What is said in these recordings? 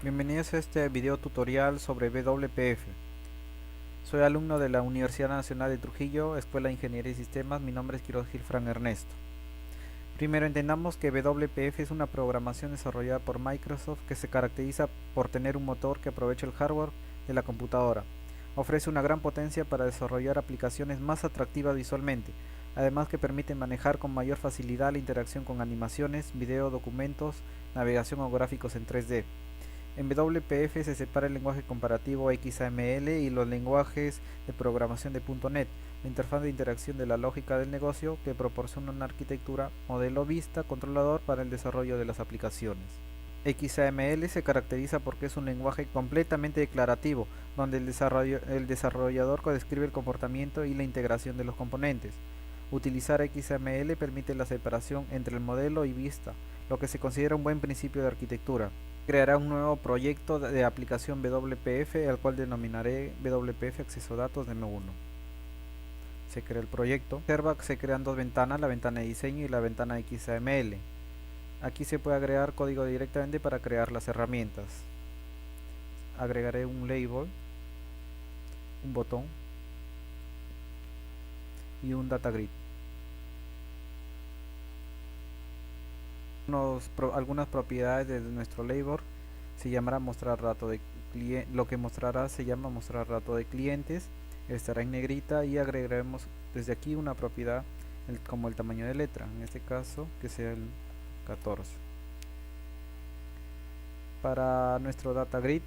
Bienvenidos a este video tutorial sobre WPF. Soy alumno de la Universidad Nacional de Trujillo, Escuela de Ingeniería y Sistemas. Mi nombre es Quiroz Gilfran Ernesto. Primero entendamos que WPF es una programación desarrollada por Microsoft que se caracteriza por tener un motor que aprovecha el hardware de la computadora. Ofrece una gran potencia para desarrollar aplicaciones más atractivas visualmente, además que permite manejar con mayor facilidad la interacción con animaciones, video, documentos, navegación o gráficos en 3D. En WPF se separa el lenguaje comparativo XAML y los lenguajes de programación de .NET, la interfaz de interacción de la lógica del negocio que proporciona una arquitectura modelo vista controlador para el desarrollo de las aplicaciones. XAML se caracteriza porque es un lenguaje completamente declarativo, donde el desarrollador describe el comportamiento y la integración de los componentes. Utilizar XAML permite la separación entre el modelo y vista, lo que se considera un buen principio de arquitectura. Creará un nuevo proyecto de aplicación WPF, al cual denominaré WPF Acceso Datos Demo1. Se crea el proyecto. Observa que se crean dos ventanas, la ventana de diseño y la ventana de XAML. Aquí se puede agregar código directamente para crear las herramientas. Agregaré un label, un botón y un data grid. Algunas propiedades de nuestro label se llamará mostrar dato de lo que mostrará se llama mostrar dato de clientes, estará en negrita y agregaremos desde aquí una propiedad como el tamaño de letra, en este caso que sea el 14. Para nuestro data grid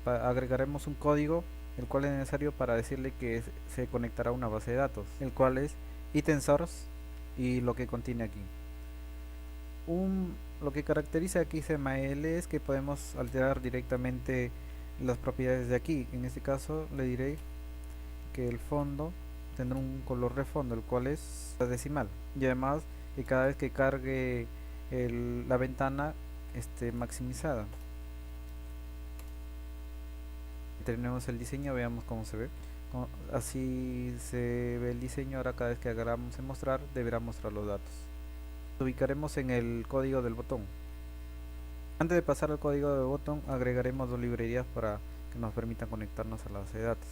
agregaremos un código el cual es necesario para decirle que se conectará a una base de datos, el cual es item source y lo que contiene aquí. Lo que caracteriza aquí XML es que podemos alterar directamente las propiedades de aquí. En este caso le diré que el fondo tendrá un color de fondo, el cual es decimal, y además que cada vez que cargue la ventana esté maximizada. Tenemos el diseño, veamos cómo se ve. Así se ve el diseño. Ahora cada vez que hagamos en mostrar deberá mostrar los datos. Ubicaremos en el código del botón. Antes de pasar al código del botón, agregaremos dos librerías para que nos permitan conectarnos a la base de datos.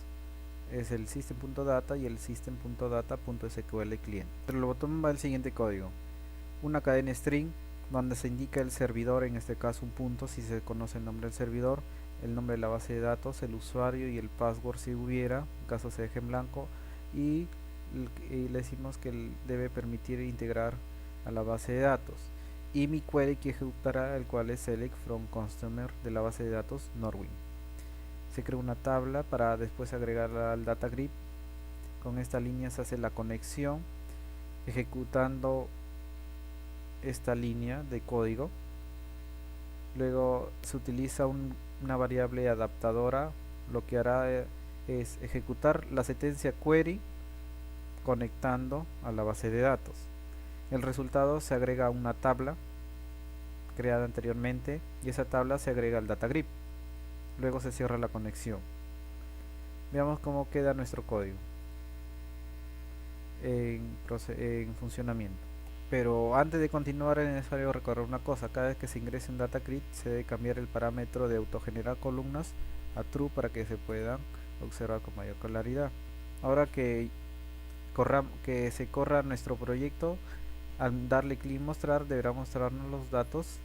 Es el system.data y el system.data.sql client. Entre el botón va el siguiente código: una cadena string donde se indica el servidor, en este caso un punto si se conoce el nombre del servidor, el nombre de la base de datos, el usuario y el password si hubiera, en caso se deje en blanco, y le decimos que debe permitir integrar a la base de datos, y mi query que ejecutará, el cual es select from customer de la base de datos Norwin. Se crea una tabla para después agregarla al data grid. Con esta línea se hace la conexión ejecutando esta línea de código. Luego se utiliza una variable adaptadora. Lo que hará es ejecutar la sentencia query conectando a la base de datos. El resultado se agrega a una tabla creada anteriormente y esa tabla se agrega al data grid. Luego se cierra la conexión. Veamos cómo queda nuestro código en funcionamiento. Pero antes de continuar es necesario recordar una cosa: cada vez que se ingrese un data grid se debe cambiar el parámetro de autogenerar columnas a true para que se puedan observar con mayor claridad. Ahora que se corra nuestro proyecto, al darle clic en mostrar deberá mostrarnos los datos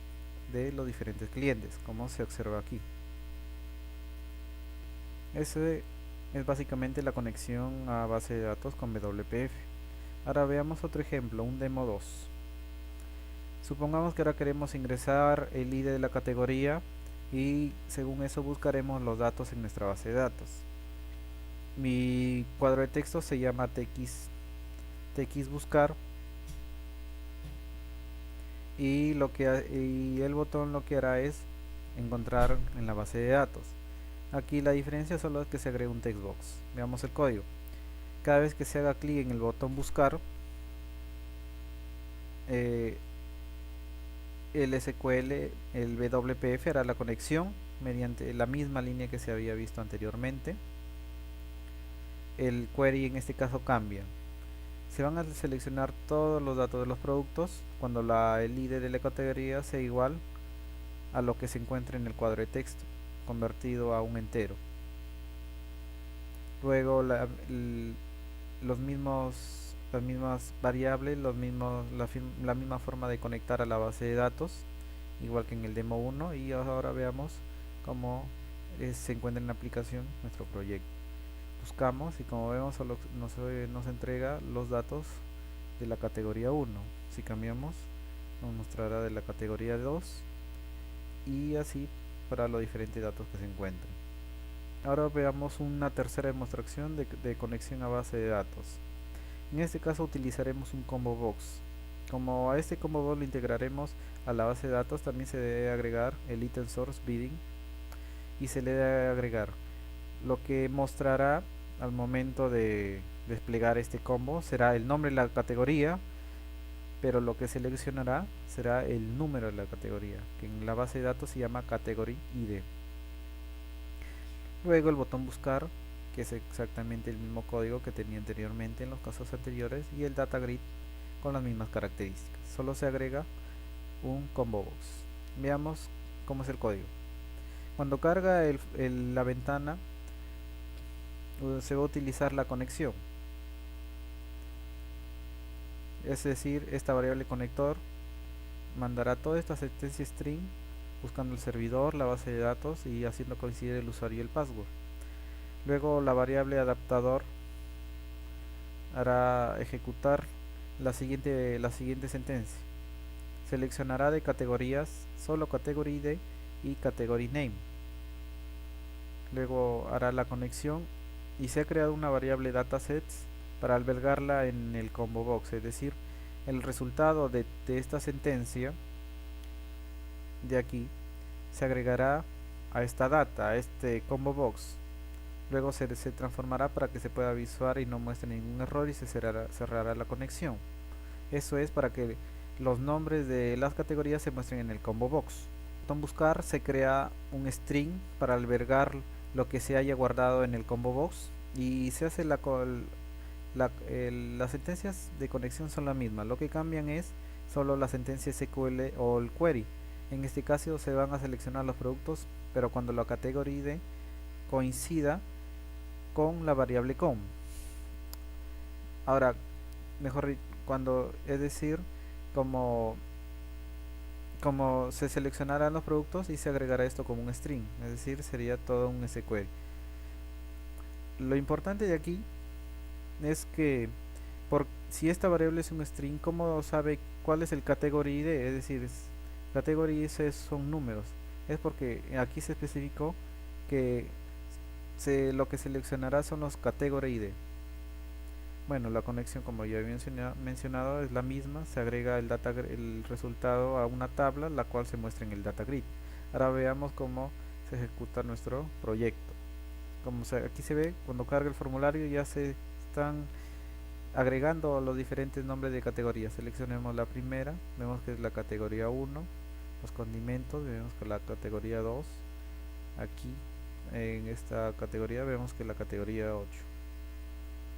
de los diferentes clientes, como se observa aquí. Ese es básicamente la conexión a base de datos con WPF. Ahora veamos otro ejemplo, un demo 2. Supongamos que ahora queremos ingresar el ID de la categoría y según eso buscaremos los datos en nuestra base de datos. Mi cuadro de texto se llama tx buscar y el botón lo que hará es encontrar en la base de datos. Aquí la diferencia solo es que se agrega un text box. Veamos el código. Cada vez que se haga clic en el botón buscar, el SQL, el WPF hará la conexión mediante la misma línea que se había visto anteriormente. El query en este caso cambia. Se van a seleccionar todos los datos de los productos cuando el ID de la categoría sea igual a lo que se encuentra en el cuadro de texto, convertido a un entero. Luego las mismas variables, la misma forma de conectar a la base de datos, igual que en el demo 1, y ahora veamos cómo se encuentra en la aplicación nuestro proyecto. Buscamos y como vemos solo nos entrega los datos de la categoría 1. Si cambiamos nos mostrará de la categoría 2 y así para los diferentes datos que se encuentran. Ahora veamos una tercera demostración de conexión a base de datos. En este caso utilizaremos un combo box. Como a este combo box lo integraremos a la base de datos, también se debe agregar el item source bidding y se le debe agregar lo que mostrará al momento de desplegar este combo será el nombre de la categoría, pero lo que seleccionará será el número de la categoría, que en la base de datos se llama category ID. Luego el botón buscar, que es exactamente el mismo código que tenía anteriormente en los casos anteriores, y el data grid con las mismas características. Solo se agrega un combo box. Veamos cómo es el código. Cuando carga la ventana se va a utilizar la conexión, es decir, esta variable conector mandará toda esta sentencia string buscando el servidor, la base de datos y haciendo coincidir el usuario y el password. Luego la variable adaptador hará ejecutar la siguiente sentencia. Seleccionará de categorías solo category ID y category name. Luego hará la conexión y se ha creado una variable datasets para albergarla en el combo box, es decir, el resultado de esta sentencia de aquí se agregará a esta data, a este combo box. Luego se transformará para que se pueda visualizar y no muestre ningún error y se cerrará la conexión. Eso es para que los nombres de las categorías se muestren en el combo box. Botón buscar se crea un string para albergar lo que se haya guardado en el combo box y se hace las sentencias de conexión son las mismas, lo que cambian es solo la sentencia SQL o el query. En este caso se van a seleccionar los productos, pero cuando la category ID coincida con la variable com. Ahora, es decir, como se seleccionarán los productos y se agregará esto como un string, es decir, sería todo un SQL. Lo importante de aquí es que si esta variable es un string, ¿cómo sabe cuál es el category ID? Es decir, category ID son números. Es porque aquí se especificó que lo que seleccionará son los category ID. Bueno, la conexión, como ya había mencionado, es la misma. Se agrega el resultado a una tabla, la cual se muestra en el data grid. Ahora veamos cómo se ejecuta nuestro proyecto. Aquí se ve, cuando carga el formulario ya se están agregando los diferentes nombres de categorías. Seleccionemos la primera, vemos que es la categoría 1, los condimentos, vemos que la categoría 2, aquí en esta categoría vemos que la categoría 8.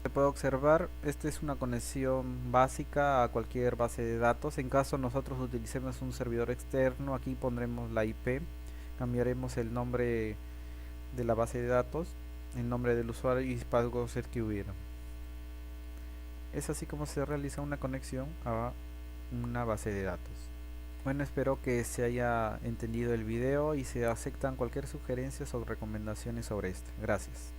Se puede observar, esta es una conexión básica a cualquier base de datos. En caso nosotros utilicemos un servidor externo, aquí pondremos la IP, cambiaremos el nombre de la base de datos, el nombre del usuario y password que hubiera. Es así como se realiza una conexión a una base de datos. Bueno, espero que se haya entendido el video y se aceptan cualquier sugerencia o recomendaciones sobre esto. Gracias.